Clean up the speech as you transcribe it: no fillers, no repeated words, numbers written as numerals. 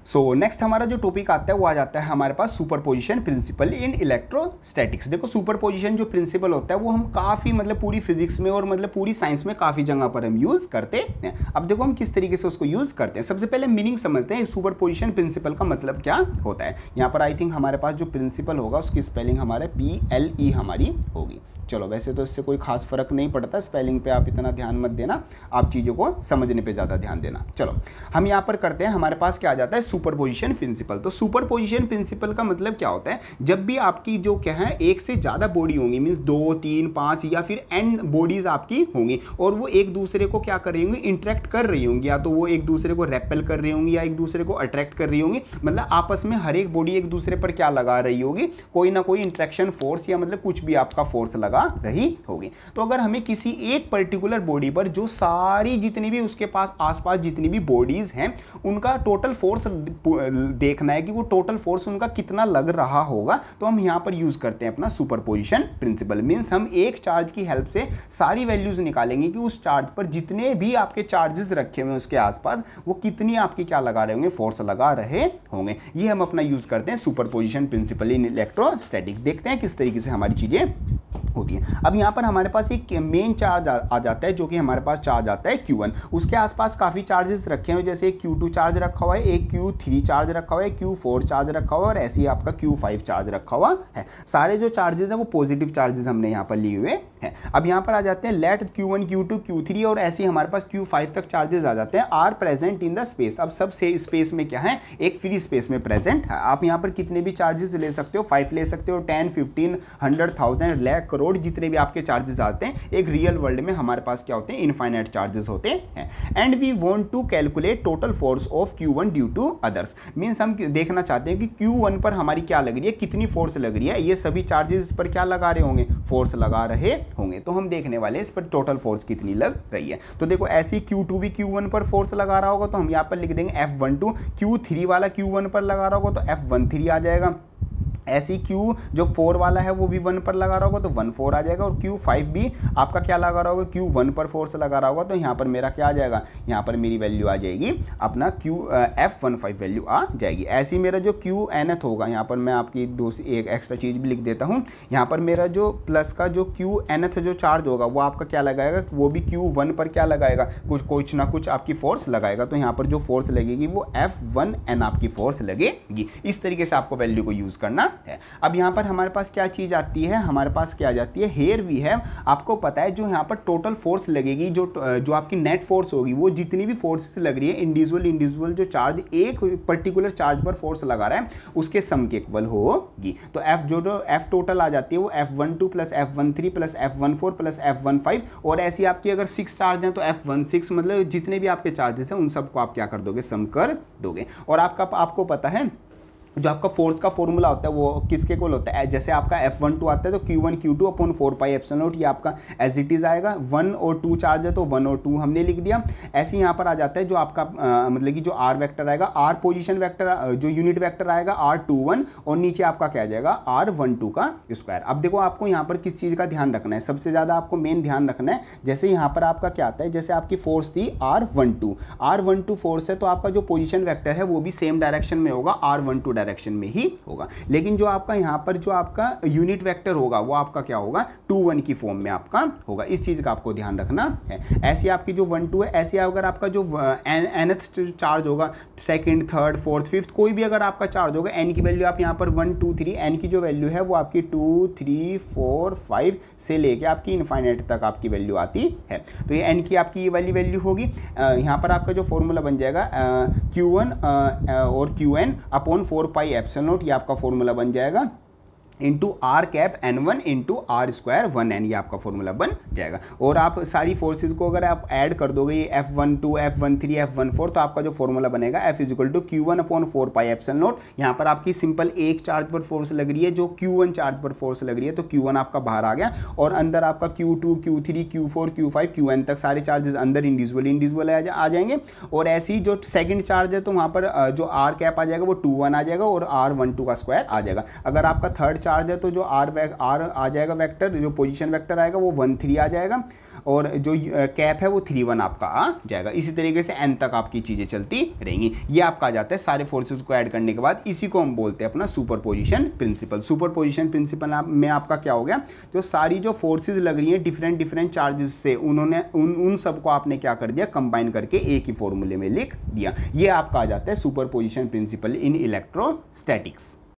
So next हमारा जो topic आता है वो आ जाता है हमारे पास सुपरपोजिशन प्रिंसिपल इन इलेक्ट्रोस्टैटिक्स। देखो सुपरपोजिशन जो प्रिंसिपल होता है वो हम काफ़ी मतलब पूरी फिजिक्स में और मतलब पूरी साइंस में काफ़ी जगह पर हम यूज़ करते हैं। अब देखो हम किस तरीके से उसको यूज़ करते हैं। सबसे पहले मीनिंग समझते हैं सुपरपोजिशन प्रिंसिपल का मतलब क्या होता है। यहाँ पर आई थिंक हमारे पास जो प्रिंसिपल होगा उसकी स्पेलिंग हमारे PLE हमारी होगी। चलो वैसे तो इससे कोई खास फर्क नहीं पड़ता, स्पेलिंग पे आप इतना ध्यान मत देना, आप चीज़ों को समझने पे ज़्यादा ध्यान देना। चलो हम यहाँ पर करते हैं, हमारे पास क्या आ जाता है सुपरपोजिशन प्रिंसिपल। तो सुपरपोजिशन प्रिंसिपल का मतलब क्या होता है, जब भी आपकी जो क्या है एक से ज़्यादा बॉडी होंगी, मीन्स 2, 3, 5 या फिर n बॉडीज आपकी होंगी और वो एक दूसरे को क्या कर रही होंगी, इंटरेक्ट कर रही होंगी, या तो वो एक दूसरे को रेपेल कर रही होंगी या एक दूसरे को अट्रैक्ट कर रही होंगी। मतलब आपस में हर एक बॉडी एक दूसरे पर क्या लगा रही होगी, कोई ना कोई इंट्रैक्शन फोर्स या मतलब कुछ भी आपका फोर्स लगा रही होगी। तो अगर हमें किसी एक पर्टिकुलर बॉडी पर जो सारी जितनी भी उसके पास आसपास जितनी भी बॉडीज हैं उनका टोटल फोर्स देखना है कि वो टोटल फोर्स उनका कितना लग रहा होगा, तो हम यहाँ पर यूज करते हैं अपना सुपरपोजिशन प्रिंसिपल। मीन्स हम एक चार्ज की हेल्प से सारी वैल्यूज निकालेंगे कि उस चार्ज पर जितने भी आपके चार्जेस रखे हुए उसके आसपास वो कितनी आपकी क्या लगा रहे होंगे, फोर्स लगा रहे होंगे। ये हम अपना यूज करते हैं सुपरपोजिशन प्रिंसिपल इन इलेक्ट्रोस्टैटिक। देखते हैं किस तरीके से हमारी चीजें होती है। अब यहाँ पर हमारे पास एक मेन चार्ज आ जाता है, जो कि हमारे पास चार्ज आता है Q1। उसके आसपास काफ़ी चार्जेस रखे हुए, जैसे Q2 चार्ज रखा हुआ है, एक Q3 चार्ज रखा हुआ है, Q4 चार्ज रखा हुआ है और ऐसे ही आपका Q5 चार्ज रखा हुआ है। सारे जो चार्जेस हैं वो पॉजिटिव चार्जेस हमने यहाँ पर लिए हुए हैं। अब यहाँ पर आ जाते हैं लेट Q1, Q2, Q3 और ऐसे ही हमारे पास Q5 तक चार्जेस आ जाते हैं, are present in the space. अब सब से स्पेस में क्या है, एक फ्री स्पेस में प्रेजेंट है। आप यहाँ पर कितने भी चार्जेस ले सकते हो, 5 ले सकते हो, 10, 15, 100,000, लाख, करोड़, जितने भी आपके चार्जेस आते हैं। एक रियल वर्ल्ड में हमारे पास क्या होते हैं, इनफाइनाइट चार्जेस होते हैं। And we want to calculate total force of Q1 due to others. Means हम देखना चाहते हैं कि Q1 पर हमारी क्या लग रही है, कितनी फोर्स लग रही है। ये सभी चार्जेस पर क्या लगा रहे होंगे, फोर्स लगा रहे होंगे। तो हम देखने वाले इस पर टोटल फोर्स कितनी लग रही है। तो देखो ऐसी Q2 भी Q1 पर फोर्स लगा रहा होगा तो हम यहाँ पर लिख देंगे F12। Q3 वाला Q1 पर लगा रहा होगा तो F13 आ जाएगा। ऐसी Q जो 4 वाला है वो भी 1 पर लगा रहा होगा तो 14 आ जाएगा। और Q5 भी आपका क्या लगा रहा होगा, Q1 पर फोर्स लगा रहा होगा तो यहाँ पर मेरा क्या आ जाएगा, यहाँ पर मेरी वैल्यू आ जाएगी अपना F15 वैल्यू आ जाएगी। ऐसे ही मेरा जो Qnth होगा, यहाँ पर मैं आपकी दूसरी एक एक्स्ट्रा चीज़ भी लिख देता हूँ। यहाँ पर मेरा जो प्लस का जो Qnth जो चार्ज होगा वो आपका क्या लगाएगा, वो भी Q1 पर क्या लगाएगा, कुछ ना कुछ आपकी फोर्स लगाएगा। तो यहाँ पर जो फोर्स लगेगी वो F1n आपकी फोर्स लगेगी। इस तरीके से आपको वैल्यू को यूज़ करना है। अब यहाँ पर हमारे पास क्या चीज़ आती है, हमारे पास क्या आ जाती है, हेयर वी है। आपको पता है जो यहाँ पर टोटल फोर्स लगेगी, जो आपकी नेट फोर्स होगी, वो जितनी भी फोर्सेस लग रही है इंडिविजुअल जो चार्ज एक पर्टिकुलर चार्ज पर फोर्स लगा रहा है उसके सम के इक्वल होगी। तो एफ जो एफ टोटल आ जाती है वो F12 plus F13 plus F14 plus F15। और ऐसी आपकी अगर 6 चार्ज हैं तो F16, मतलब जितने भी आपके चार्जेस हैं उन सबको आप क्या कर दोगे, सम कर दोगे। और आपको पता है जो आपका फोर्स का फॉर्मूला होता है वो किसके इक्वल होता है, जैसे आपका F12 आता है तो Q1 Q2 अपॉन 4πε0, ये आपका एज इट इज़ आएगा। 1 और 2 चार्ज है तो 1 और 2 हमने लिख दिया। ऐसे यहाँ पर आ जाता है जो आपका मतलब कि जो R वेक्टर आएगा, R पोजीशन वेक्टर जो यूनिट वेक्टर आएगा R21 और नीचे आपका क्या आ जाएगा R12 का स्क्वायर। अब देखो आपको यहाँ पर किस चीज़ का ध्यान रखना है, सबसे ज़्यादा आपको मेन ध्यान रखना है, जैसे यहाँ पर आपका क्या आता है, जैसे आपकी फोर्स थी R12 फोर्स है तो आपका जो पोजीशन वेक्टर है वो भी सेम डायरेक्शन में होगा, R12 डायरेक्शन में ही होगा। लेकिन जो आपका यहाँ पर जो आपका यूनिट वेक्टर होगा वो आपका क्या होगा, 2-1 की फॉर्म में आपका होगा। इस चीज़ का आपको ध्यान रखना है। ऐसी आपकी जो 1-2 है, ऐसे अगर आपका जो nth चार्ज होगा, सेकंड, थर्ड, फोर्थ, फिफ्थ, कोई भी अगर आपका चार्ज होगा, n की वैल्यू आप यहाँ पर 1, 2, 3, n की जो वैल्यू है वो आपकी 2, 3, 4, 5 से लेके आपकी इनफाइनाइट तक आपकी वैल्यू आती है। तो ये n की आपकी ये वाली वैल्यू होगी। यहाँ पर आपका जो फॉर्मूला बन जाएगा Q1 और Qn अपॉन 4πε0, ये आपका फॉर्मूला बन जाएगा into R cap N1 into R square 1n, ये आपका फॉर्मूला बन जाएगा। और आप सारी फोर्सेज को अगर आप ऐड कर दोगे, ये F12, F13, F14, तो आपका जो फॉर्मूला बनेगा F is equal to Q1 upon 4πε0। यहाँ पर आपकी सिंपल एक चार्ज पर फोर्स लग रही है, जो Q1 चार्ज पर फोर्स लग रही है, तो Q1 आपका बाहर आ गया और अंदर आपका Q2, Q3, Q4, Q5, Qn तक सारे चार्जेस अंदर इंडिविजुअल आ जाएंगे। और ऐसी जो सेकंड चार्ज है तो वहाँ पर जो आर कैप आ जाएगा वो 2-1 आ जाएगा और R12 का स्क्वायर आ जाएगा। अगर आपका थर्ड चार्ज है तो जो आर आ जाएगा वेक्टर, जो पोजीशन वेक्टर आएगा वो 1 3 आ जाएगा, और जो कैप है वो 3 1 आपका आ जाएगा। इसी तरीके से n तक आपकी चीज़ें चलती रहेंगी। ये आपका आ जाता है सारे फोर्सेस को ऐड करने के बाद। इसी को हम बोलते हैं अपना सुपरपोजिशन प्रिंसिपल। सुपरपोजिशन प्रिंसिपल में आपका क्या हो गया, जो सारी जो फोर्सेस लग रही हैं डिफरेंट डिफरेंट चार्जेस से, उन्होंने उन सबको आपने क्या कर दिया, कंबाइन करके एक ही फॉर्मूले में लिख दिया। ये आपका आ जाता है सुपरपोजिशन प्रिंसिपल इन इलेक्ट्रोस्टैटिक्स।